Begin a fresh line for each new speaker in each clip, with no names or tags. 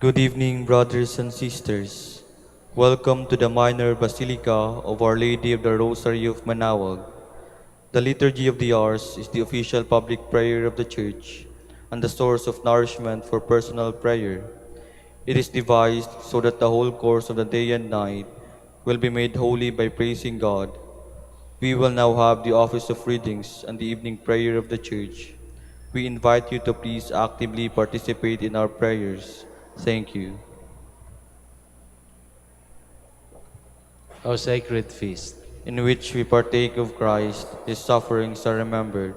Good evening, brothers and sisters. Welcome to the Minor Basilica of Our Lady of the Rosary of Manaoag. The Liturgy of the Hours is the official public prayer of the Church and the source of nourishment for personal prayer. It is devised so that the whole course of the day and night will be made holy by praising God. We will now have the office of readings and the evening prayer of the Church. We invite you to please actively participate in our prayers. Thank you.
O sacred feast,
In which we partake of Christ, His sufferings are remembered,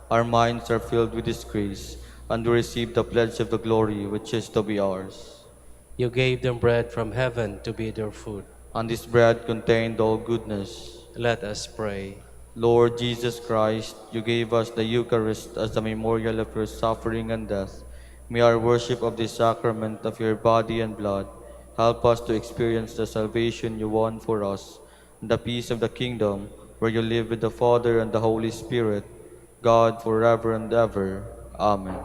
our minds are filled with His grace, and we receive the pledge of the glory which is to be ours.
you gave them bread from heaven to be their food.
And this bread contained all goodness.
Let us pray.
Lord Jesus Christ, you gave us the Eucharist as a memorial of your suffering and death. May our worship of this sacrament of your body and blood help us to experience the salvation you won for us, and the peace of the kingdom where you live with the Father and the Holy Spirit, God forever and ever. Amen.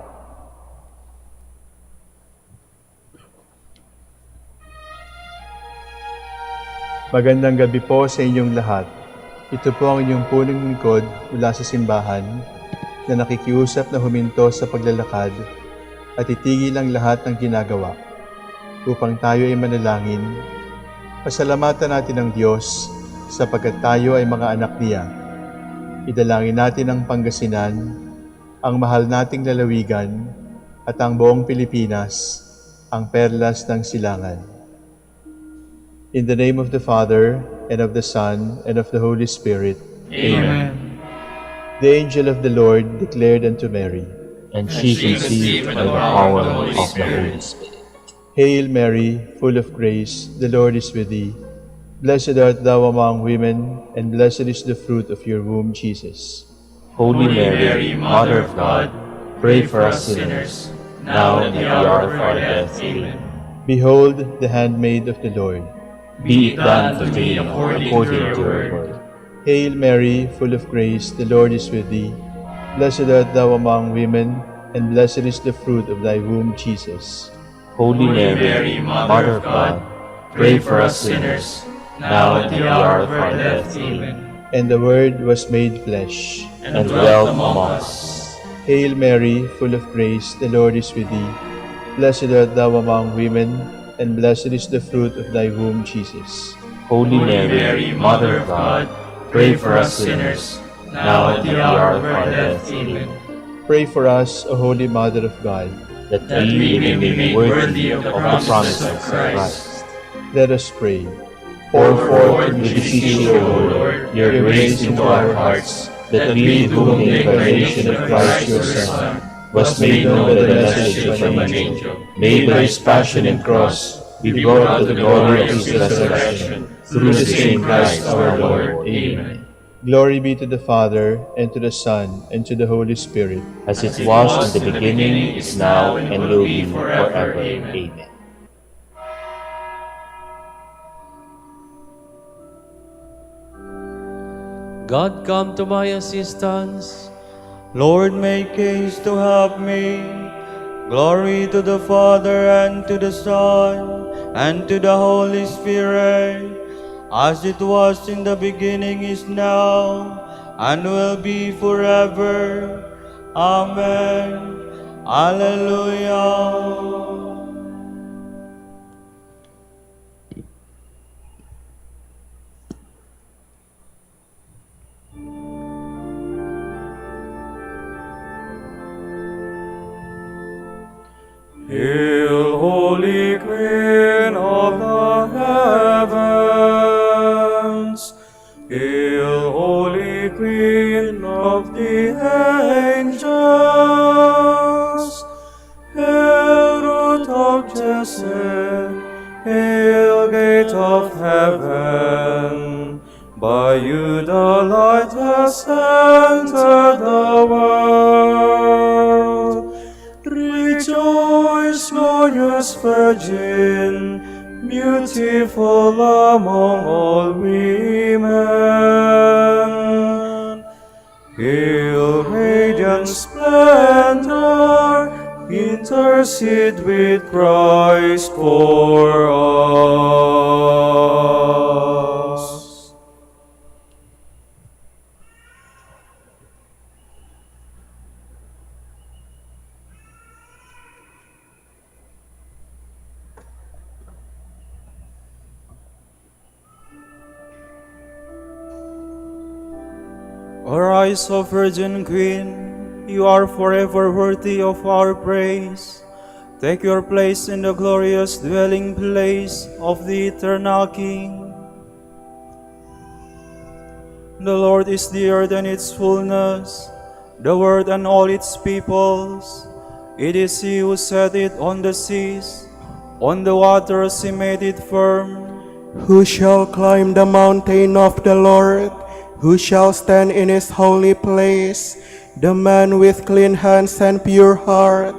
Magandang gabi po sa inyong lahat. Ito po ang inyong punong lingkod mula sa simbahan na nakikiusap na huminto sa paglalakad at itigil ang lahat ng ginagawa upang tayo ay manalangin. Pasalamatan natin ang Diyos sapagkat tayo ay mga anak niya. Idalangin natin ang Pangasinan, ang mahal nating lalawigan at ang buong Pilipinas, ang perlas ng silangan. In the name of the Father, and of the Son, and of the Holy Spirit.
Amen.
The angel of the Lord declared unto Mary,
And she conceived by the power of the Holy Spirit.
Hail Mary, full of grace, the Lord is with thee. Blessed art thou among women, and blessed is the fruit of your womb, Jesus.
Holy Mary, Mother of God, pray for us sinners, now and at the hour of our death. Amen.
Behold the handmaid of the Lord.
Be it done to me according to your word.
Hail Mary, full of grace, the Lord is with thee. Blessed art thou among women, and blessed is the fruit of thy womb, Jesus.
Holy Mary, Mother of God, pray for us sinners, now and at the hour of our death. Amen.
And the Word was made flesh,
And dwelt among us.
Hail Mary, full of grace, the Lord is with thee. Blessed art thou among women, and blessed is the fruit of thy womb, Jesus.
Holy Mary, Mother of God, pray for us sinners, now and at the hour of our death. Amen.
Pray for us, O Holy Mother of God.
That we may be made worthy of the promises of Christ.
Let us pray.
Pour forth, we beseech you, O Lord, your grace into our hearts, that we, through whom the incarnation of Christ your Son was made known by the message of an angel, may by his passion and cross be brought to the glory of his resurrection, through the same Christ our Lord. Amen.
Glory be to the Father, and to the Son, and to the Holy Spirit.
As it was in the beginning, is now, and will be forever. Amen.
God, come to my assistance.
Lord, make haste to help me. Glory to the Father, and to the Son, and to the Holy Spirit, as it was in the beginning, is now, and will be forever. Amen. Alleluia.
Hail, Holy Queen of the heavens! Hail, Holy Queen of the angels! Hail, Root of Jesse! Hail, Gate of heaven! By you the light has entered the world. Rejoice, glorious Virgin, beautiful among all women. Hail, radiant splendor, eternal intercede with Christ for us. Arise, O Virgin Queen, you are forever worthy of our praise. Take your place in the glorious dwelling place of the eternal King. The Lord is the earth and its fullness, the world and all its peoples. It is He who set it on the seas, on the waters He made it firm.
Who shall climb the mountain of the Lord? Who shall stand in his holy place? The man with clean hands and pure heart,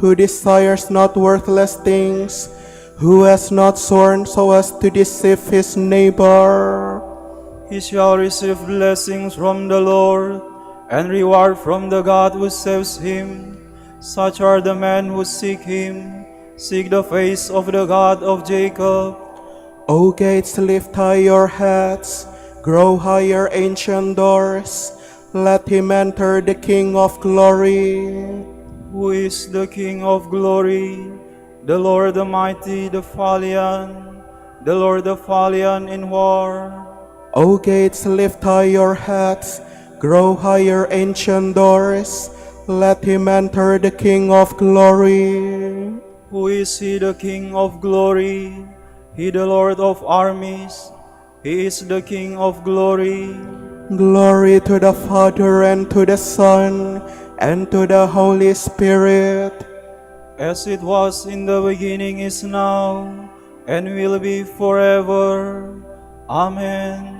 who desires not worthless things, who has not sworn so as to deceive his neighbor.
He shall receive blessings from the Lord, and reward from the God who saves him. Such are the men who seek Him, seek the face of the God of Jacob.
O gates, lift high your heads, grow higher, ancient doors. Let him enter, the King of glory.
Who is the King of glory? The Lord the mighty, the valiant, the Lord the valiant in war.
O gates, lift high your heads, grow higher, ancient doors. Let him enter, the King of glory.
Who is He, the King of glory? He, the Lord of armies. He is the King of glory.
Glory to the Father, and to the Son, and to the Holy Spirit.
As it was in the beginning, is now, and will be forever. Amen.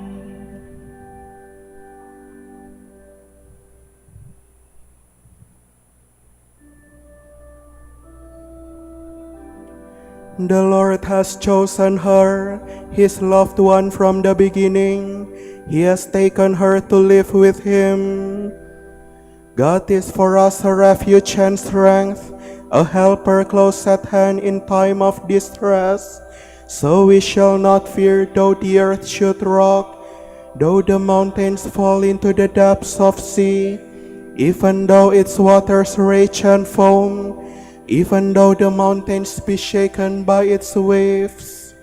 The Lord has chosen her, His loved one from the beginning. He has taken her to live with Him. God is for us a refuge and strength, a helper close at hand in time of distress. So we shall not fear, though the earth should rock, though the mountains fall into the depths of sea, even though its waters rage and foam, even though the mountains be shaken by its waves.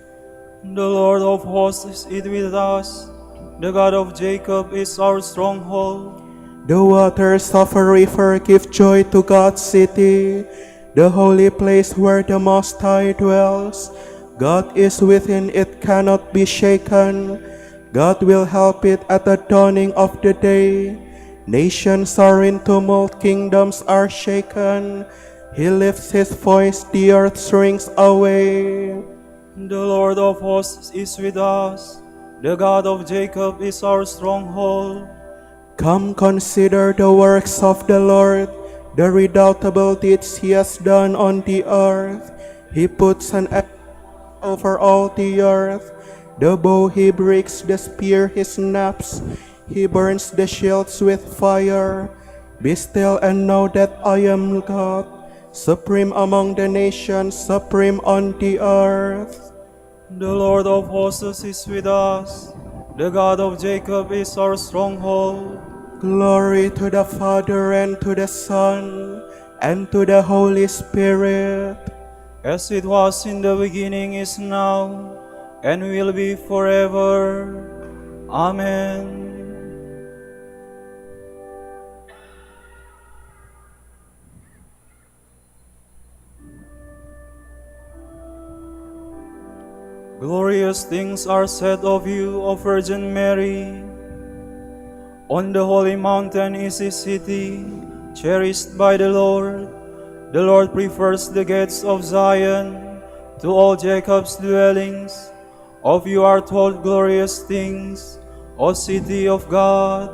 The Lord of hosts is with us. The God of Jacob is our stronghold.
The waters of a river give joy to God's city, the holy place where the Most High dwells. God is within it, cannot be shaken. God will help it at the dawning of the day. Nations are in tumult, kingdoms are shaken. He lifts his voice, the earth shrinks away.
The Lord of hosts is with us. The God of Jacob is our stronghold.
Come, consider the works of the Lord, the redoubtable deeds He has done on the earth. He puts an edge over all the earth. The bow He breaks, the spear He snaps. He burns the shields with fire. Be still and know that I am God, supreme among the nations, supreme on the earth.
The Lord of hosts is with us. The God of Jacob is our stronghold.
Glory to the Father, and to the Son, and to the Holy Spirit.
As it was in the beginning, is now, and will be forever. Amen. Glorious things are said of you, O Virgin Mary. On the holy mountain is His city, cherished by the Lord. The Lord prefers the gates of Zion to all Jacob's dwellings. Of you are told glorious things, O city of God.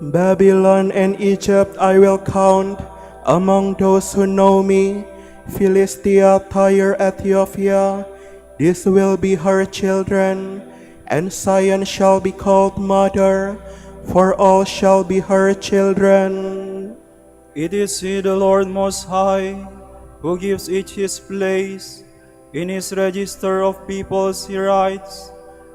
Babylon and Egypt I will count among those who know me. Philistia, Tyre, Ethiopia, these will be her children, and Zion shall be called mother, for all shall be her children.
It is He, the Lord Most High, who gives each his place. In his register of peoples he writes,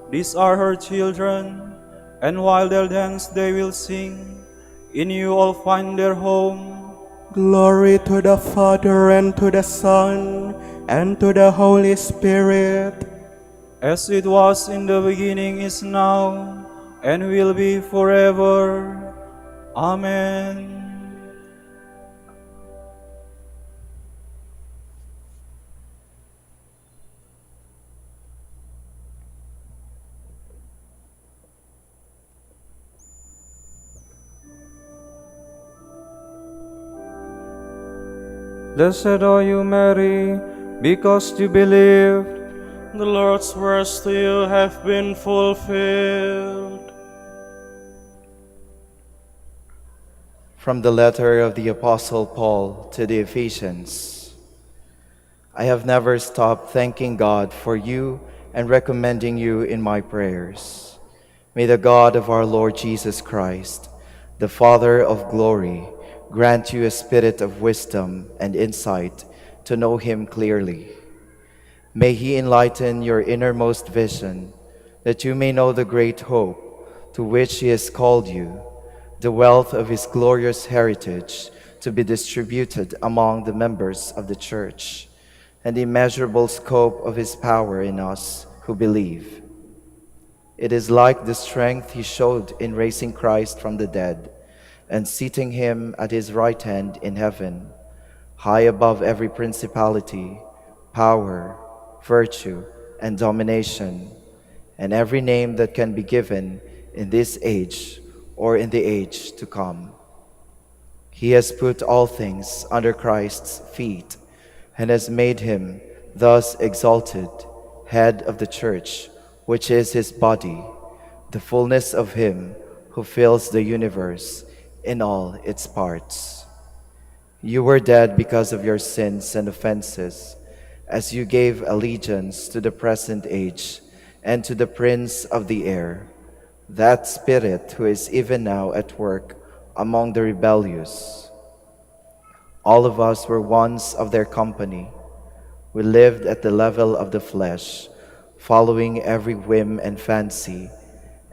"These are her children," and while they dance they will sing, "In you all find their home."
Glory to the Father, and to the Son, and to the Holy Spirit.
As it was in the beginning, is now, and will be forever. Amen. Blessed are you, Mary, because you believed. The Lord's words to you have been fulfilled.
From the letter of the Apostle Paul to the Ephesians. I have never stopped thanking God for you and recommending you in my prayers. May the God of our Lord Jesus Christ, the Father of glory, grant you a spirit of wisdom and insight to know him clearly. May he enlighten your innermost vision, that you may know the great hope to which he has called you, the wealth of his glorious heritage to be distributed among the members of the Church, and the immeasurable scope of his power in us who believe. It is like the strength he showed in raising Christ from the dead and seating him at his right hand in heaven, high above every principality, power, virtue, and domination, and every name that can be given in this age or in the age to come. He has put all things under Christ's feet and has made him thus exalted, head of the Church, which is his body, the fullness of him who fills the universe in all its parts. You were dead because of your sins and offenses, as you gave allegiance to the present age and to the prince of the air, that spirit who is even now at work among the rebellious. All of us were once of their company. We lived at the level of the flesh, following every whim and fancy,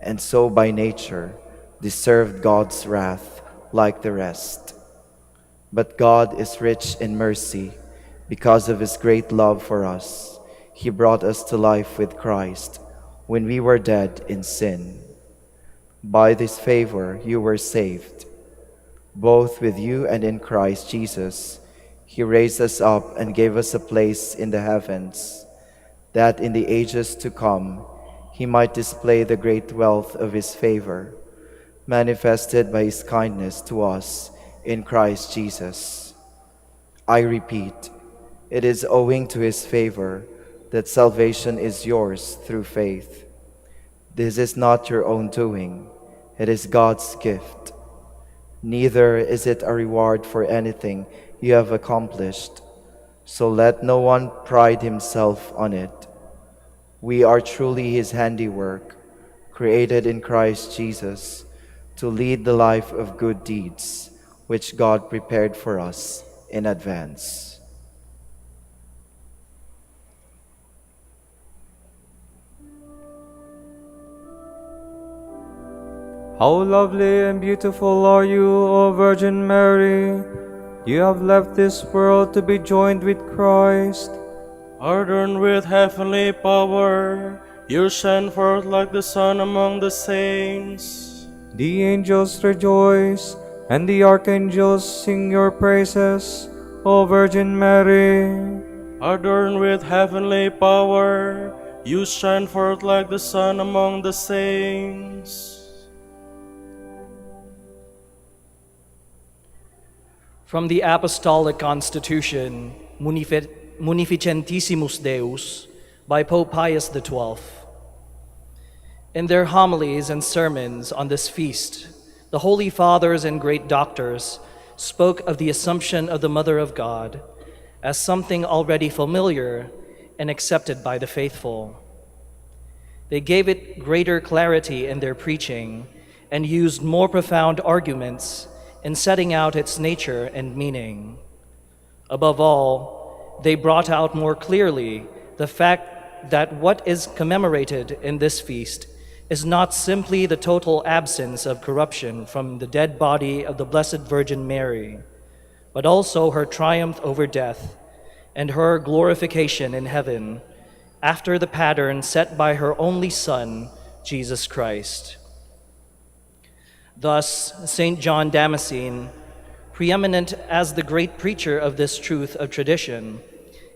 and so by nature deserved God's wrath like the rest. But God is rich in mercy. Because of his great love for us, he brought us to life with Christ when we were dead in sin. By this favor you were saved. Both with you and in Christ Jesus, he raised us up and gave us a place in the heavens, that in the ages to come he might display the great wealth of his favor, manifested by his kindness to us in Christ Jesus. I repeat, it is owing to his favor that salvation is yours through faith. This is not your own doing, it is God's gift. Neither is it a reward for anything you have accomplished, so let no one pride himself on it. We are truly his handiwork, created in Christ Jesus to lead the life of good deeds, which God prepared for us in advance.
How lovely and beautiful are you, O Virgin Mary! You have left this world to be joined with Christ. Adorned with heavenly power, you shine forth like the sun among the saints. The angels rejoice, and the archangels sing your praises, O Virgin Mary. Adorned with heavenly power, you shine forth like the sun among the saints.
From the Apostolic Constitution, Munificentissimus Deus, by Pope Pius XII. In their homilies and sermons on this feast, the Holy Fathers and great doctors spoke of the Assumption of the Mother of God as something already familiar and accepted by the faithful. They gave it greater clarity in their preaching and used more profound arguments in setting out its nature and meaning. Above all, they brought out more clearly the fact that what is commemorated in this feast is not simply the total absence of corruption from the dead body of the Blessed Virgin Mary, but also her triumph over death and her glorification in heaven after the pattern set by her only Son, Jesus Christ. Thus, St. John Damascene, preeminent as the great preacher of this truth of tradition,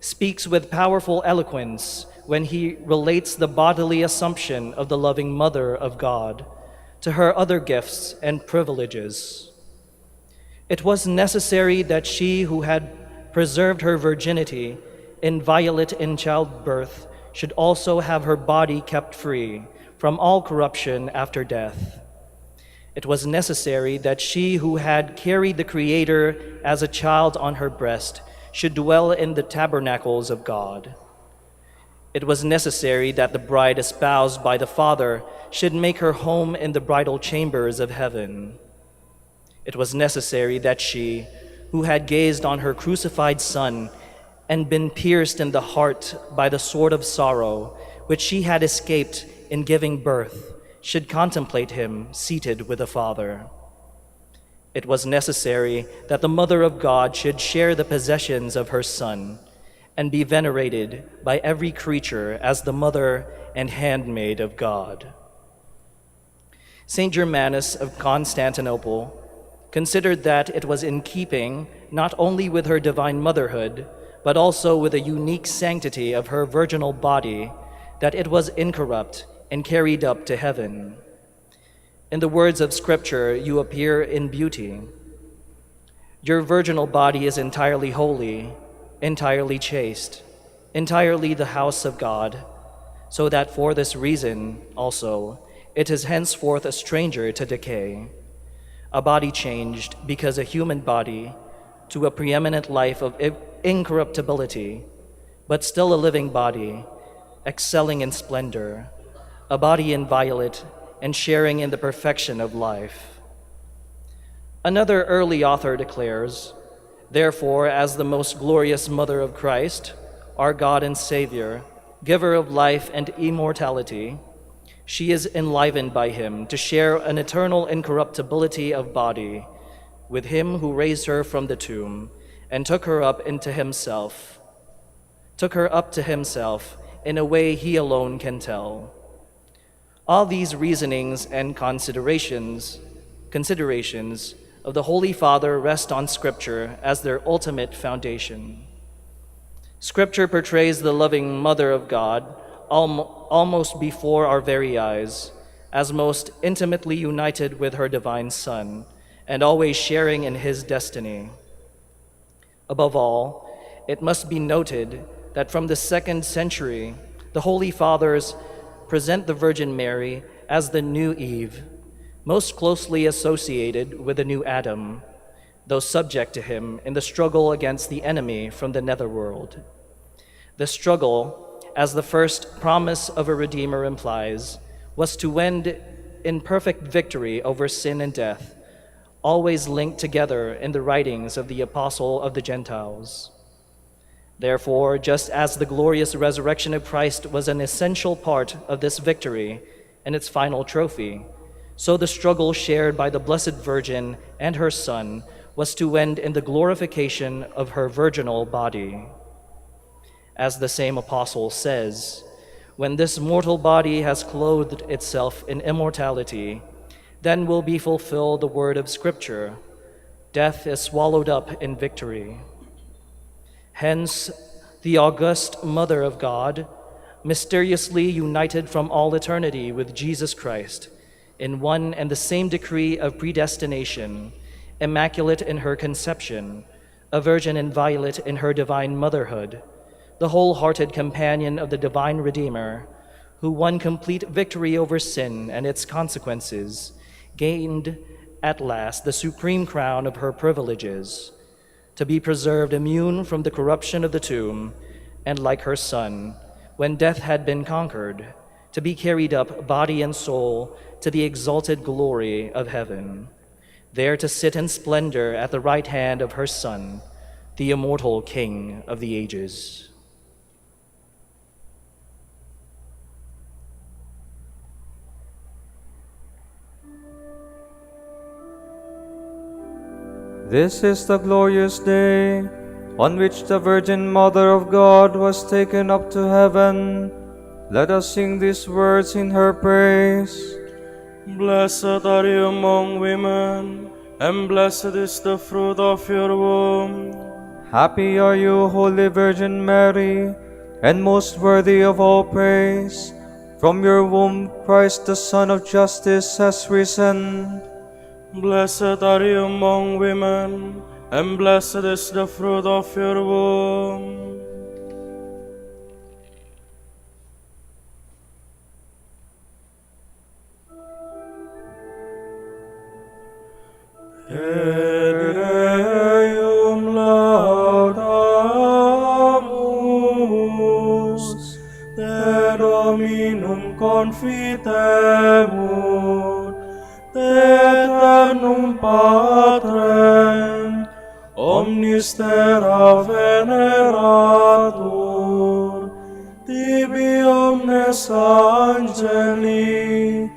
speaks with powerful eloquence when he relates the bodily assumption of the loving Mother of God to her other gifts and privileges. It was necessary that she who had preserved her virginity inviolate in childbirth should also have her body kept free from all corruption after death. It was necessary that she who had carried the Creator as a child on her breast should dwell in the tabernacles of God. It was necessary that the bride espoused by the Father should make her home in the bridal chambers of heaven. It was necessary that she, who had gazed on her crucified Son and been pierced in the heart by the sword of sorrow, which she had escaped in giving birth, should contemplate him seated with the Father. It was necessary that the Mother of God should share the possessions of her Son and be venerated by every creature as the mother and handmaid of God. Saint Germanus of Constantinople considered that it was in keeping not only with her divine motherhood, but also with the unique sanctity of her virginal body, that it was incorrupt and carried up to heaven. In the words of Scripture, you appear in beauty. Your virginal body is entirely holy, entirely chaste, entirely the house of God, so that for this reason also it is henceforth a stranger to decay, a body changed because a human body to a preeminent life of incorruptibility, but still a living body, excelling in splendor, a body inviolate and sharing in the perfection of life. Another early author declares, "Therefore, as the most glorious Mother of Christ, our God and Savior, giver of life and immortality, she is enlivened by him to share an eternal incorruptibility of body with him who raised her from the tomb and took her up to himself in a way he alone can tell." All these reasonings and considerations of the Holy Father rest on Scripture as their ultimate foundation. Scripture portrays the loving Mother of God almost before our very eyes, as most intimately united with her divine Son, and always sharing in his destiny. Above all, it must be noted that from the 2nd century, the Holy Fathers present the Virgin Mary as the new Eve, most closely associated with the new Adam, though subject to him in the struggle against the enemy from the netherworld. The struggle, as the first promise of a Redeemer implies, was to end in perfect victory over sin and death, always linked together in the writings of the Apostle of the Gentiles. Therefore, just as the glorious resurrection of Christ was an essential part of this victory and its final trophy, so the struggle shared by the Blessed Virgin and her Son was to end in the glorification of her virginal body. As the same apostle says, "When this mortal body has clothed itself in immortality, then will be fulfilled the word of Scripture, death is swallowed up in victory." Hence, the august Mother of God, mysteriously united from all eternity with Jesus Christ, in one and the same decree of predestination, immaculate in her conception, a virgin inviolate in her divine motherhood, the wholehearted companion of the divine Redeemer, who won complete victory over sin and its consequences, gained at last the supreme crown of her privileges, to be preserved immune from the corruption of the tomb, and like her Son, when death had been conquered, to be carried up body and soul to the exalted glory of heaven, there to sit in splendor at the right hand of her Son, the immortal King of the ages.
This is the glorious day on which the Virgin Mother of God was taken up to heaven. Let us sing these words in her praise. Blessed are you among women, and blessed is the fruit of your womb. Happy are you, Holy Virgin Mary, and most worthy of all praise. From your womb, Christ the Son of Justice has risen. Blessed are you among women, and blessed is the fruit of your womb. Deum laudamus, te Dominum confitemur, te eternum Patrem, omnis terra veneratur, tibi omnes angeli,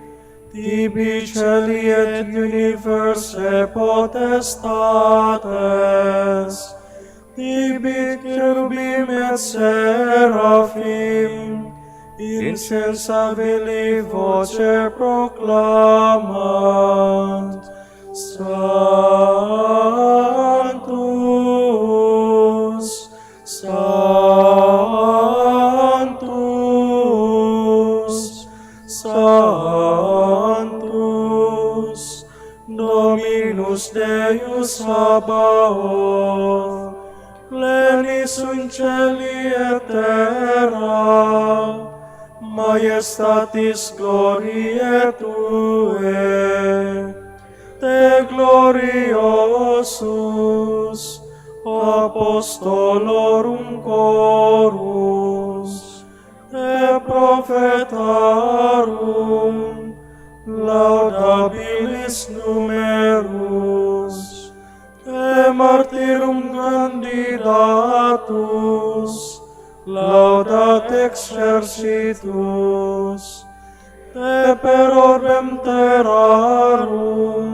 tibi celi et universae potestates, tibi cherubim et seraphim, insensabili voce proclamant, Sanctus, Sanctus, Sanctus, Dominus Deus Sabaoth, plenis in celi et terra, majestatis gloriae Tue, te gloriosus, apostolorum chorus, te prophetarum, laudabilis numerus, te martyrum candidatus, laudat exercitus, te per orbem terrarum,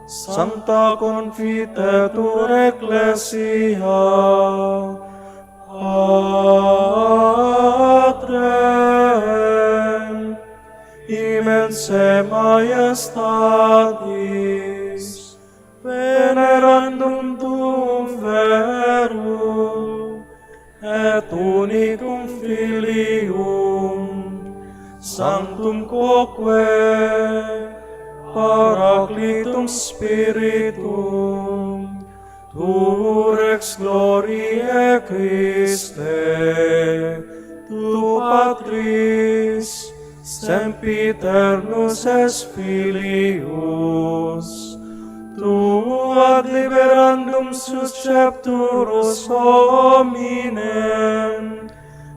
sancta confitetur ecclesia, Patrem, immense majestatis, venerandum tuum verum, et unicum Filium, sanctum quoque, Paraclitum Spiritum, tu rex gloriae Christe, tu Patris, sempiternus es Filius, tu ad liberandum suscepturus hominem,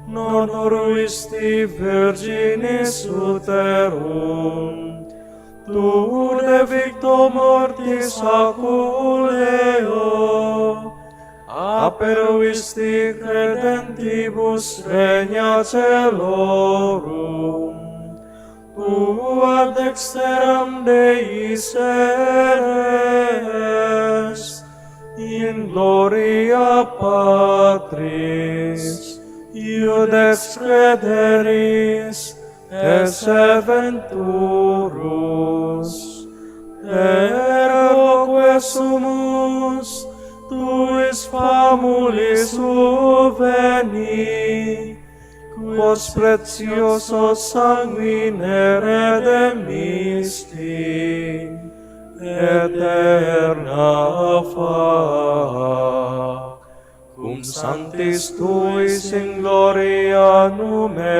non oruisti virginis uterum, tu de victo mortis aculeo, aperuisti credentibus regna celorum, tu ad dexteram Dei sedes, in gloria Patris, iudex crederis, esse venturus, eroque sumus, tuis famulis uveni, quos preciosos sanguine redemisti, eterna fac, cum sanctis tuis in gloria numerari.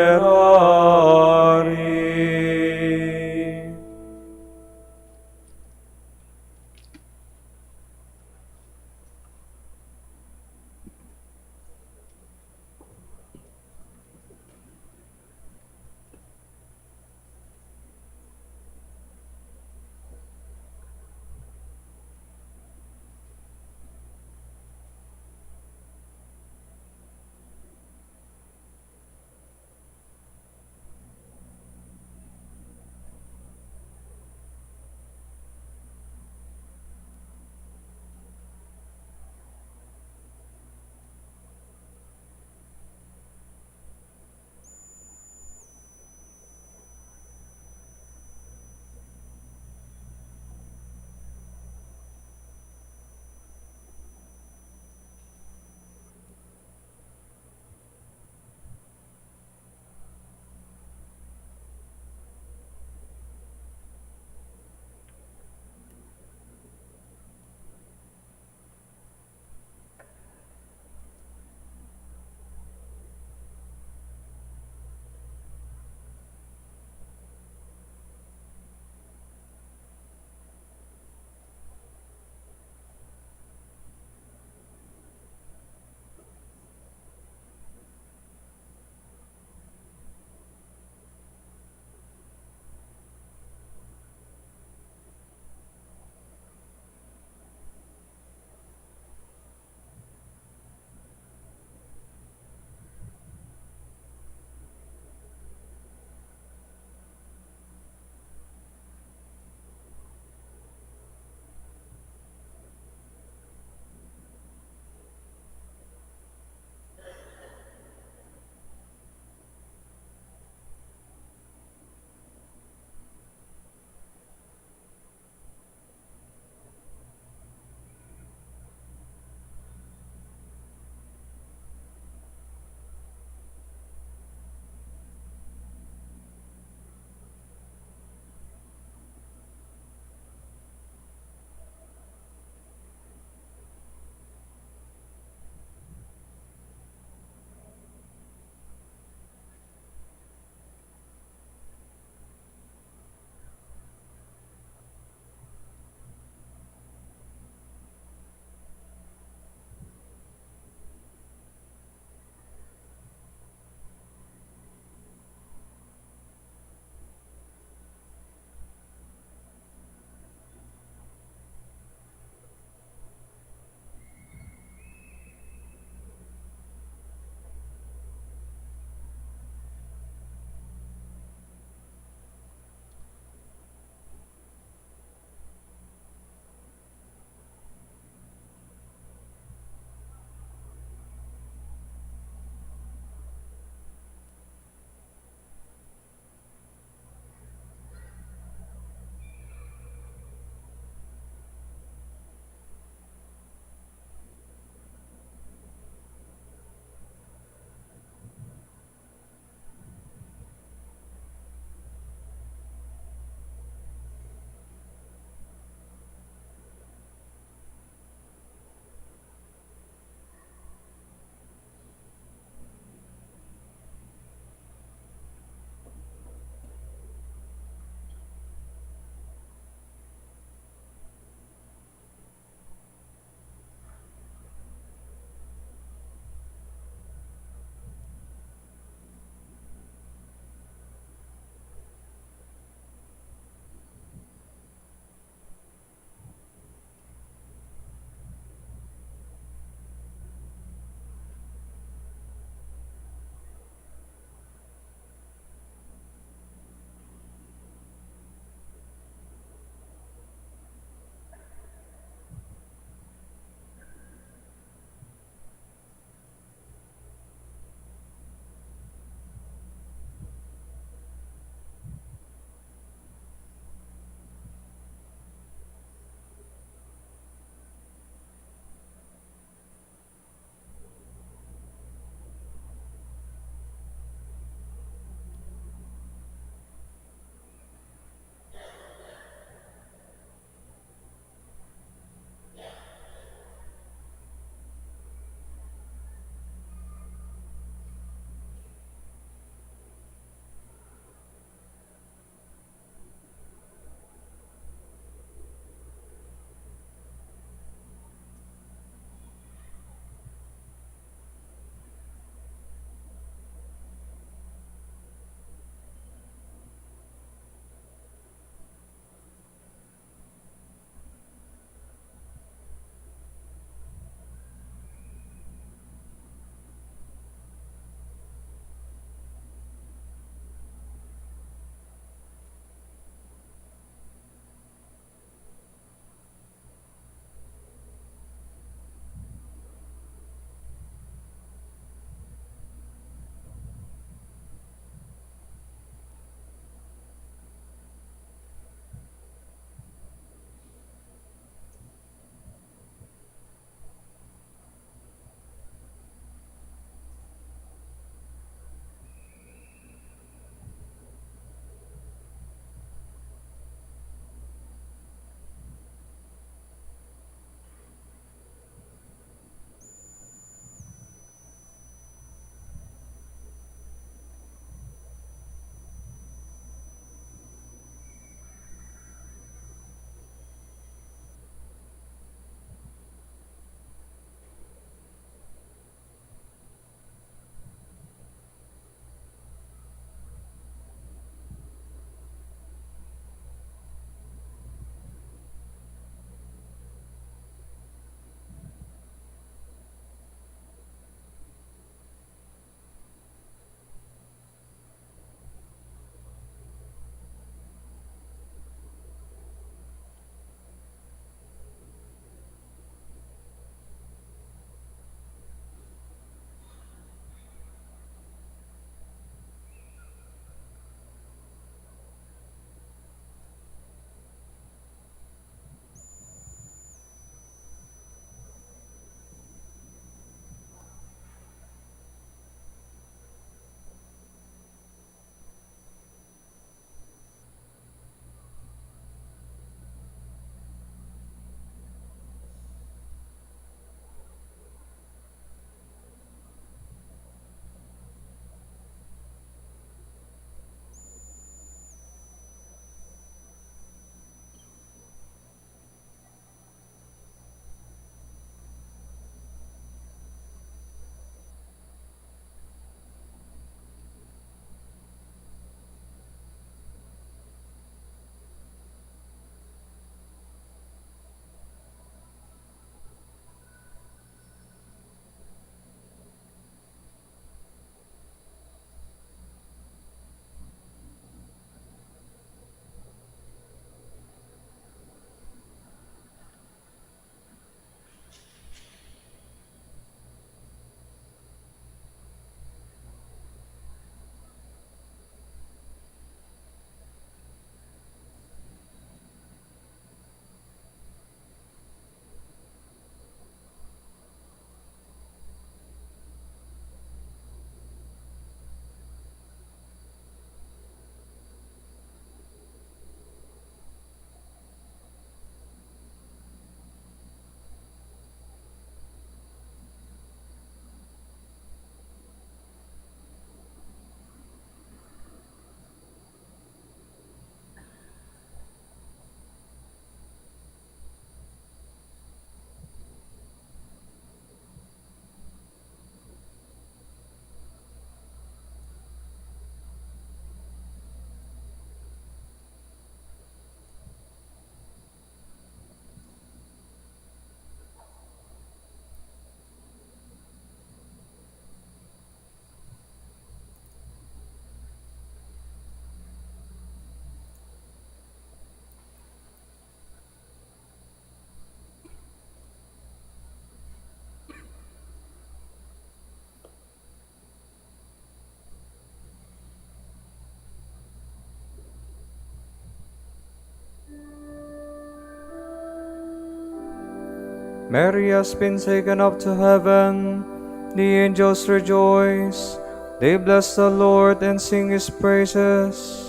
Mary has been taken up to heaven. The angels rejoice. They bless the Lord and sing his praises.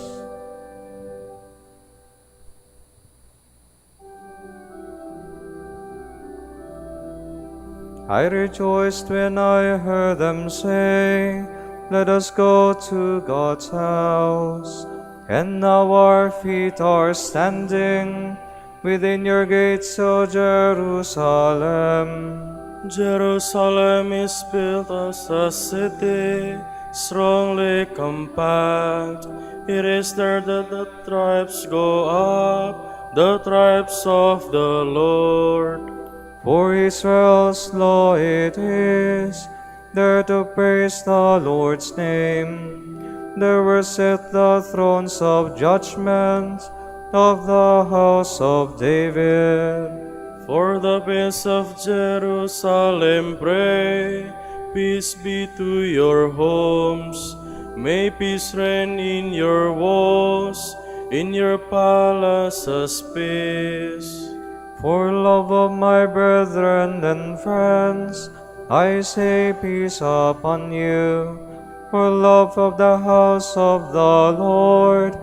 I rejoiced when I heard them say, "Let us go to God's house." And now our feet are standing within your gates, O Jerusalem.
Jerusalem is built as a city, strongly compact. It is there that the tribes go up, the tribes of the Lord.
For Israel's law it is, there to praise the Lord's name. There were set the thrones of judgment of the house of David.
For the peace of Jerusalem pray, peace be to your homes. May peace reign in your walls, in your palaces peace.
For love of my brethren and friends, I say peace upon you. For love of the house of the Lord,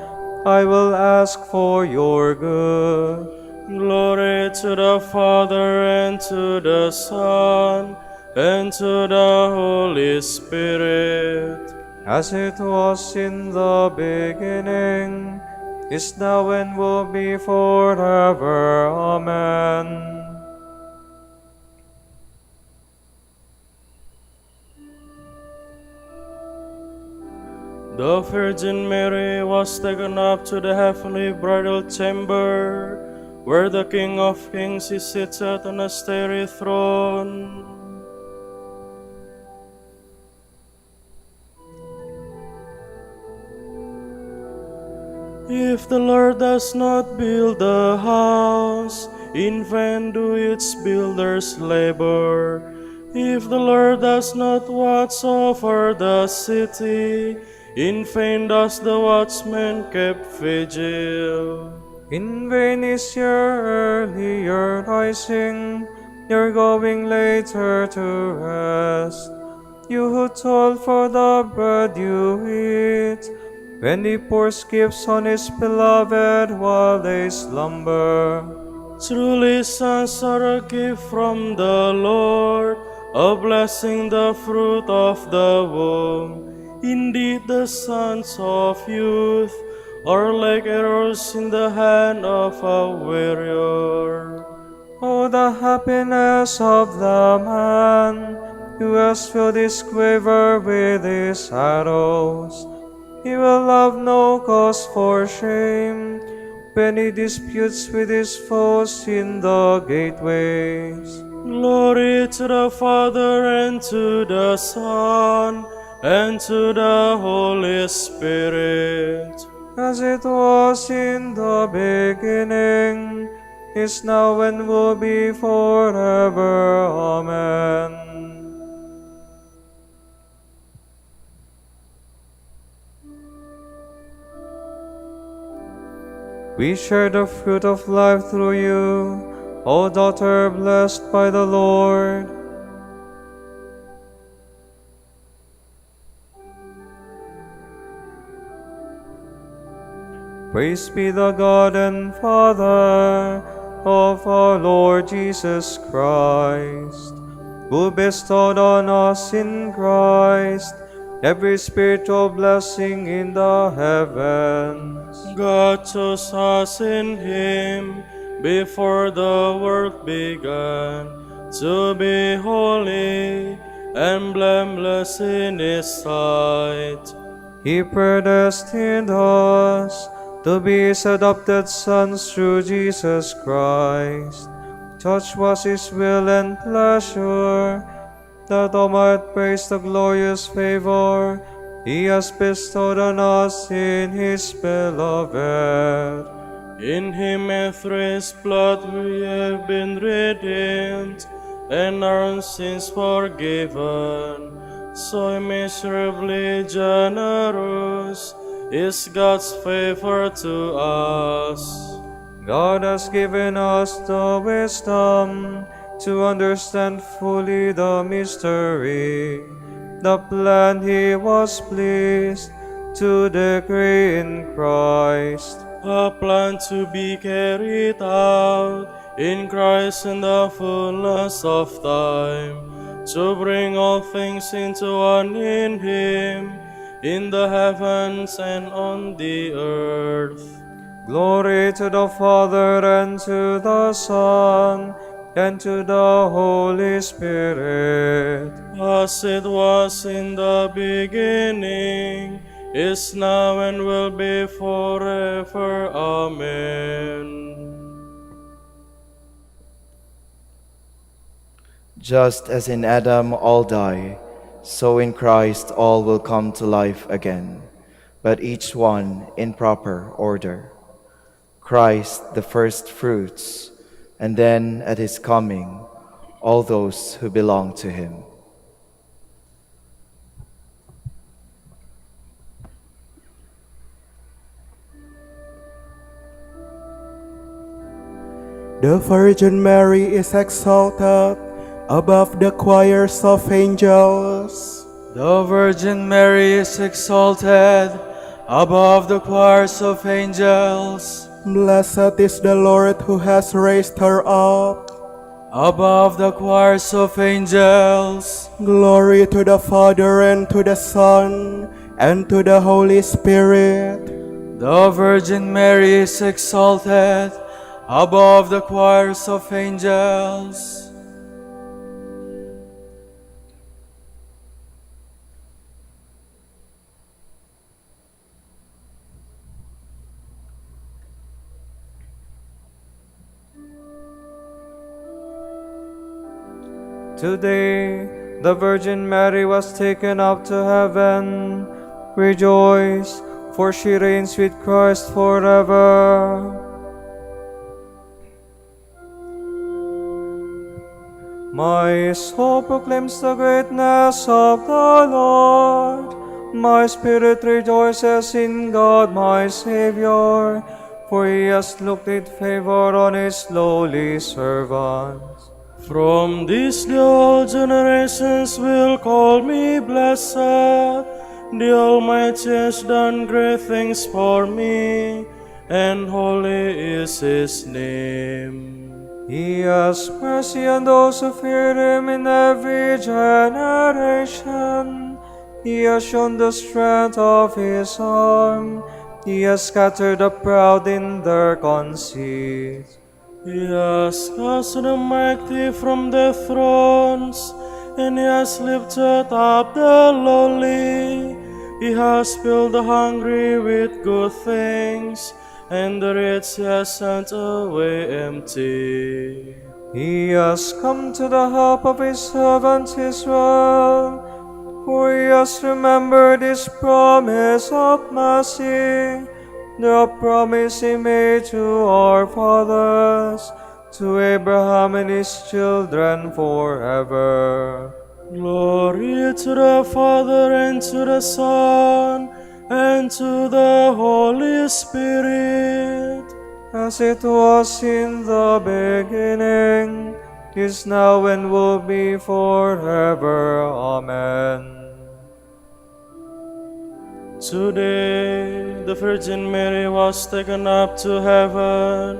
I will ask for your good.
Glory to the Father, and to the Son, and to the Holy Spirit.
As it was in the beginning, is now and will be forever. Amen.
The Virgin Mary was taken up to the heavenly bridal chamber, where the King of Kings is seated on a starry throne. If the Lord does not build the house, in vain do its builders labor. If the Lord does not watch over the city, in vain does the watchman keep vigil.
In vain is your earlier rising, your going later to rest. You who toil for the bread you eat, when he pours gifts on his beloved while they slumber.
Truly sons are a gift from the Lord, a blessing the fruit of the womb. Indeed the sons of youth are like arrows in the hand of a warrior.
Oh, the happiness of the man who has filled his quiver with his arrows. He will have no cause for shame when he disputes with his foes in the gateways.
Glory to the Father, and to the Son, and to the Holy Spirit.
As it was in the beginning, is now, and will be forever. Amen. We share the fruit of life through you, O daughter blessed by the Lord. Praise be the God and Father of our Lord Jesus Christ, who bestowed on us in Christ every spiritual blessing in the heavens.
God chose us in Him before the world began, to be holy and blameless in His sight.
He predestined us to be His adopted sons through Jesus Christ. Such was His will and pleasure, that all might praise the glorious favor He has bestowed on us in His beloved.
In Him and through His blood we have been redeemed, and our sins forgiven. So immeasurably generous is God's favor to us.
God has given us the wisdom to understand fully the mystery, the plan he was pleased to decree in Christ.
A plan to be carried out in Christ in the fullness of time, to bring all things into one in Him, in the heavens and on the earth.
Glory to the Father, and to the Son, and to the Holy Spirit.
As it was in the beginning, is now, and will be forever. Amen.
Just as in Adam all die, so in Christ all will come to life again, but each one in proper order. Christ the first fruits, and then at his coming, all those who belong to him.
The Virgin Mary is exalted above the choirs of angels.
The Virgin Mary is exalted above the choirs of angels,
Blessed is the Lord who has raised her up.
above the choirs of angels.
Glory to the Father, and to the Son, and to the Holy Spirit.
The Virgin Mary is exalted above the choirs of angels. Today, the Virgin Mary was taken up to heaven. Rejoice, for she reigns with Christ forever. My soul proclaims the greatness of the Lord. My spirit rejoices in God my Savior, for he has looked with favor on his lowly servants.
From this day all generations will call me blessed. The Almighty has done great things for me, and holy is his name.
He has mercy on those who fear him in every generation. He has shown the strength of his arm. He has scattered the proud in their conceit.
He has cast the mighty from their thrones, and he has lifted up the lowly. He has filled the hungry with good things, and the rich he has sent away empty.
He has come to the help of his servant Israel, for he has remembered his promise of mercy, the promise he made to our fathers, to Abraham and his children forever.
Glory to the Father, and to the Son, and to the Holy Spirit.
As it was in the beginning, is now, and will be forever. Amen.
Today, the Virgin Mary was taken up to heaven.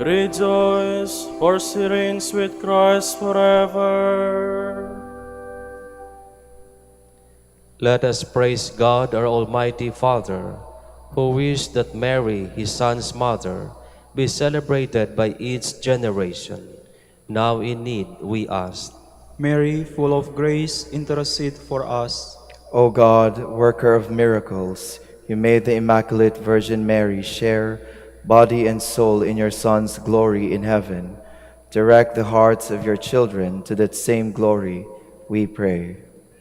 Rejoice, for she reigns with Christ forever.
Let us praise God, our Almighty Father, who wished that Mary, his Son's mother, be celebrated by each generation. Now in need we ask.
Mary, full of grace, intercede for us.
O God, worker of miracles, you made the Immaculate Virgin Mary share body and soul in your Son's glory in heaven. Direct the hearts of your children to that same glory, we pray.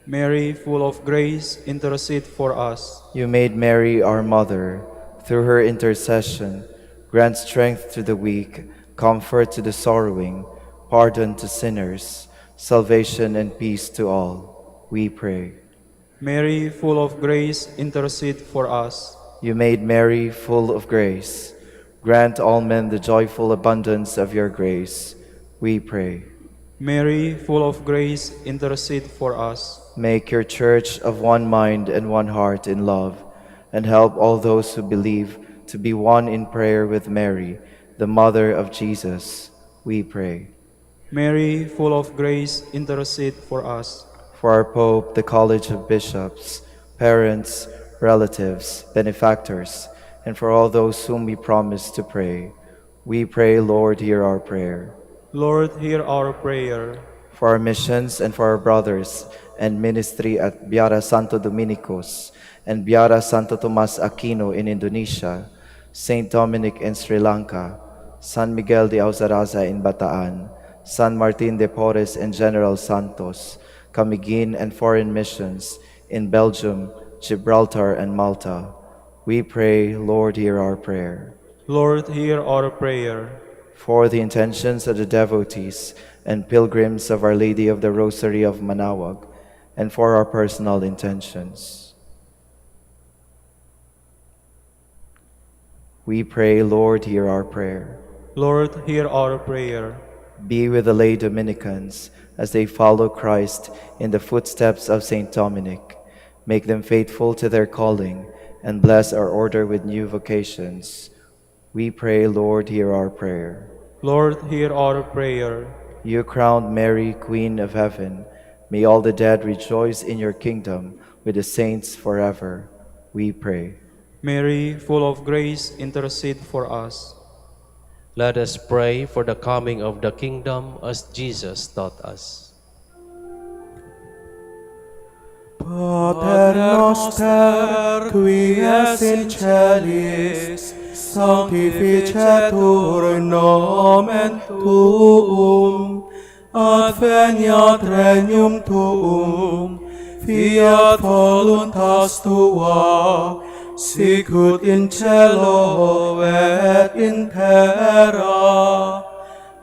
Mary, full of grace, intercede for us.
You made Mary our mother. Through her intercession, grant strength to the weak, comfort to the sorrowing, pardon to sinners, salvation and peace to all. We pray.
Mary, full of grace, intercede for us.
You made Mary full of grace. Grant all men the joyful abundance of your grace. We pray.
Mary, full of grace, intercede for us.
Make your church of one mind and one heart in love, and help all those who believe to be one in prayer with Mary, the Mother of Jesus, we pray.
Mary, full of grace, intercede for us.
For our Pope, the College of Bishops, parents, relatives, benefactors, and for all those whom we promise to pray, we pray, Lord, hear our prayer.
Lord, hear our prayer.
For our missions and for our brothers and ministry at Biara Santo Dominicos and Biara Santo Tomas Aquino in Indonesia, Saint Dominic in Sri Lanka, San Miguel de Auzaraza in Bataan, San Martin de Porres and General Santos, Camiguin and foreign missions in Belgium, Gibraltar, and Malta, we pray, Lord, hear our prayer.
Lord, hear our prayer.
For the intentions of the devotees and pilgrims of Our Lady of the Rosary of Manaoag, and for our personal intentions. We pray, Lord, hear our prayer.
Lord, hear our prayer.
Be with the lay Dominicans as they follow Christ in the footsteps of Saint Dominic. Make them faithful to their calling and bless our order with new vocations. We pray, Lord, hear our prayer.
Lord, hear our prayer.
You crowned Mary, Queen of Heaven. May all the dead rejoice in your kingdom with the saints forever. We pray.
Mary, full of grace, intercede for us.
Let us pray for the coming of the kingdom as Jesus taught us.
Pater noster, qui es in celis, sanctificetur nomen tuum, adveniat regnum tuum, fiat voluntas tua, sicut in cielo et in terra.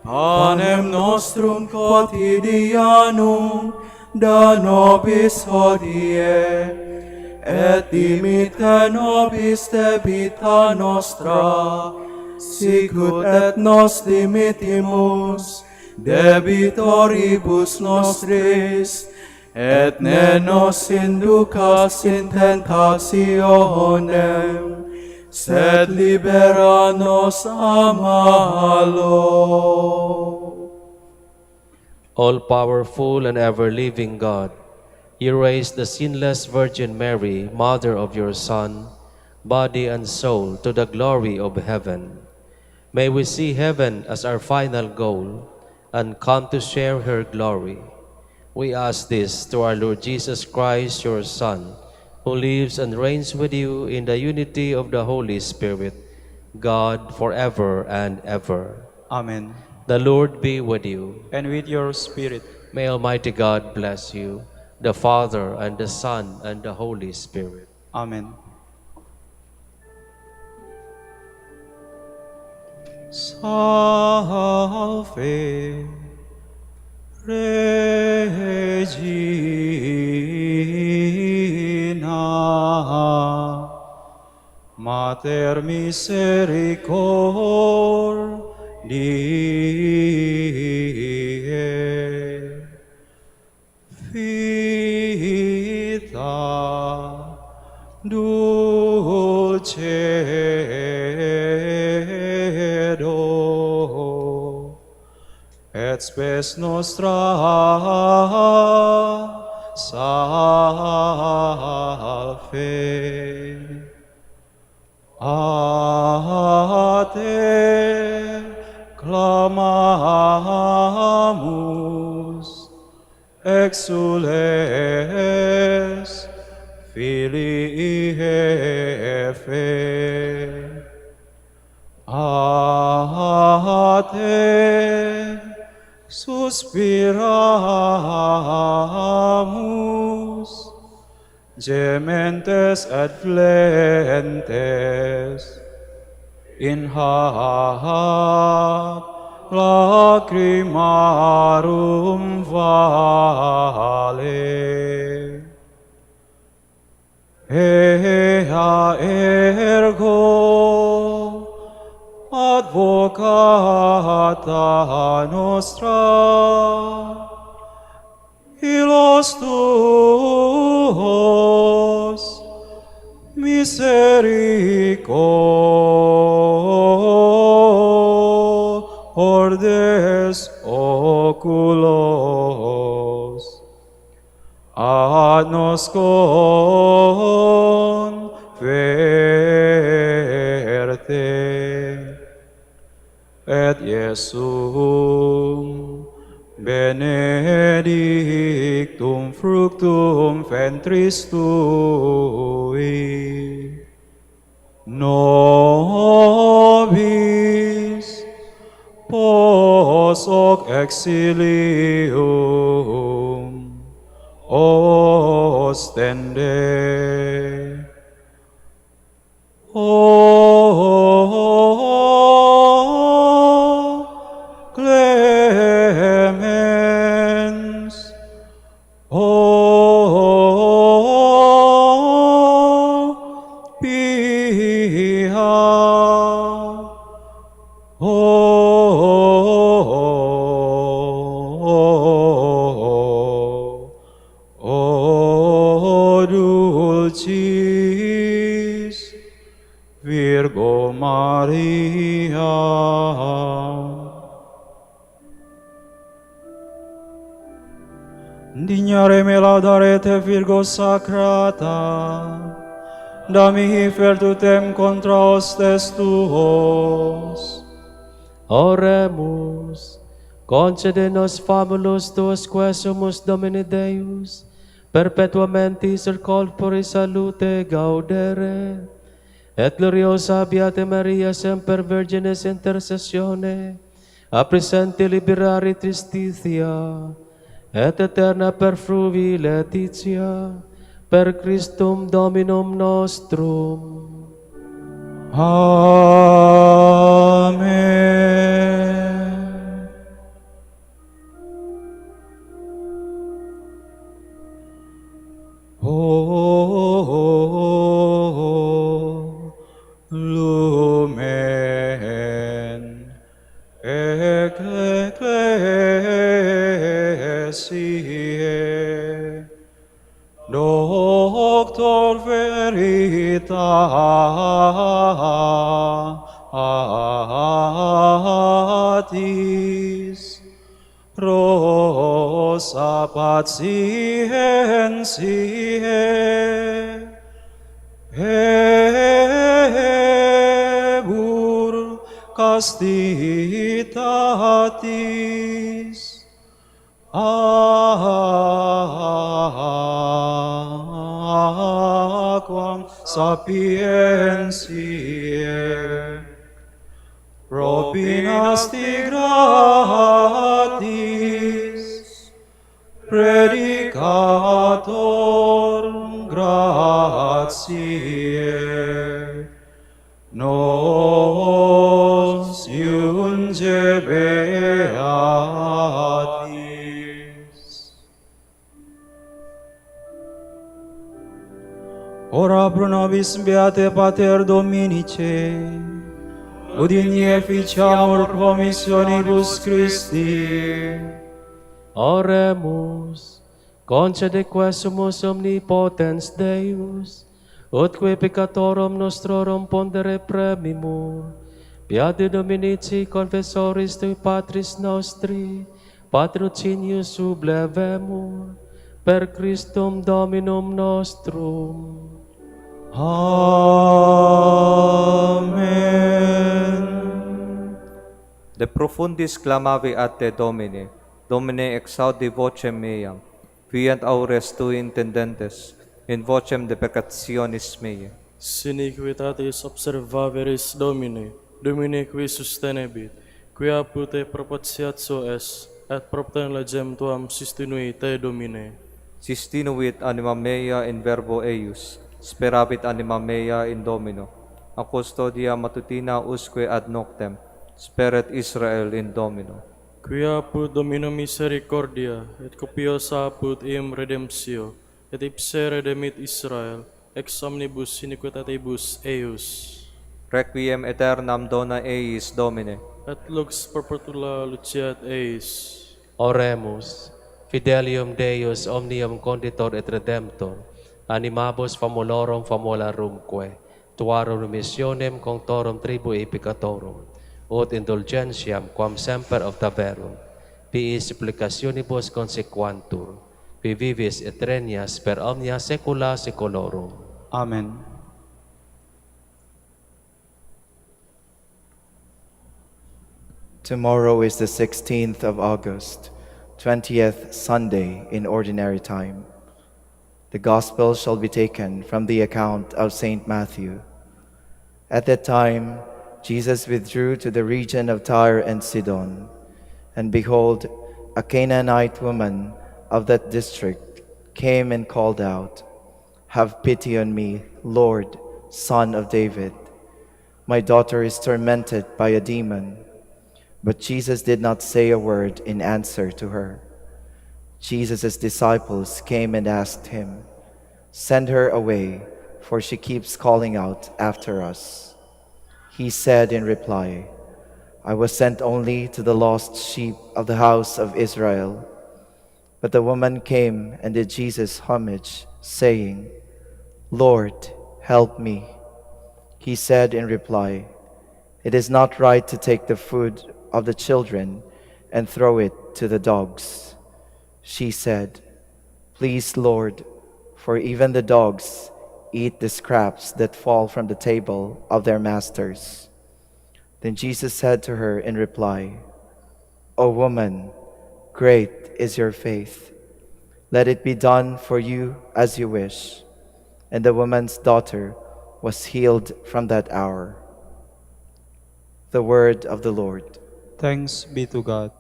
Panem nostrum quotidianum da nobis hodie, et dimitte nobis debita nostra, sicut et nos dimittimus debitoribus nostris, et ne nos inducas in tentationem, sed libera nos a malo.
All-powerful and ever-living God, you raised the sinless Virgin Mary, Mother of your Son, body and soul, to the glory of heaven. May we see heaven as our final goal and come to share her glory. We ask this through our Lord Jesus Christ, your Son, who lives and reigns with you in the unity of the Holy Spirit, God forever and ever.
Amen.
The Lord be with you.
And with your spirit.
May Almighty God bless you, the Father, and the Son, and the Holy Spirit.
Amen. Salve Regina, Mater misericordiae, Vita dulcedo, et spes nostra salve. A te clamamus, exules Filii Eve. A te suspiramus, gementes et flentes in hac lacrimarum vale. Ea ergo advocata nostra, ilos tuos, misericordes oculos, ad nos converte, et Iesum benedictum fructum ventris tui, nobis pos hoc exilium ostende. O clemens, O pia, O dulcis Virgo Maria. Dignare me laudarete Virgo Sacrata, da mihi virtutem contra hostes tuos.
Oremus, concede nos fabulos tuos quesumus Domini Deus, perpetuamente ser corpore salute gaudere, et gloriosa Beate Maria semper Virginis intercessione, a presente liberari tristitia, et eterna perfruvi laetitia, per Christum Dominum nostrum.
Amen. O lumen ecclesiae, Doctor veritatis, rosa patientiae, ebur castitatis, aquam sapientiae, propinasti gratis, predicator gratiae, nos iunge beatis. Ora pro nobis beate Pater Dominice, udinie ficiamur promissionibus Christi.
Oremus, concede quesumus omnipotens Deus, utque peccatorum nostrorum pondere premimur, Beate Dominici confessoris tui Patris nostri, patrocinius sublevemur, per Christum Dominum nostrum.
Amen.
De profundis clamavi ad te, Domine, Domine exaudi vocem meam, fiat aures tui intendentes, in vocem de peccationis meae.
Sine quitatis observaveris Domine, Domine qui sustenebit, qui apud te propitiatio es, et propter legem tuam sustinui te, Domine.
Sistinuit anima mea in verbo eius, speravit anima mea in Domino, a custodia matutina usque ad noctem, speret Israel in Domino.
Qui apud Domino misericordia, et copiosa apud eum redemptio, et ipse redemit Israel, ex omnibus iniquitatibus eius.
Requiem aeternam dona eis Domine.
Et lux perpetua luceat eis.
Oremus, Fidelium Deus omnium conditor et redemptor, animabus famulorum famularumque, tuarum remissionem conctorum tribui peccatorum, ut indulgentiam quam semper obtaverum, pi supplicationibus consequantur, pi vivis et regnas per omnia saecula saeculorum.
Amen.
Tomorrow is the 16th of August, 20th Sunday in Ordinary Time. The Gospel shall be taken from the account of St. Matthew. At that time, Jesus withdrew to the region of Tyre and Sidon, and behold, a Canaanite woman of that district came and called out, "Have pity on me, Lord, Son of David. My daughter is tormented by a demon." But Jesus did not say a word in answer to her. Jesus' disciples came and asked him, "Send her away, for she keeps calling out after us." He said in reply, "I was sent only to the lost sheep of the house of Israel." But the woman came and did Jesus homage, saying, "Lord, help me." He said in reply, "It is not right to take the food of the children and throw it to the dogs." She said, "Please, Lord, for even the dogs eat the scraps that fall from the table of their masters." Then Jesus said to her in reply, "O woman, great is your faith. Let it be done for you as you wish." And the woman's daughter was healed from that hour. The word of the Lord.
Thanks be to God.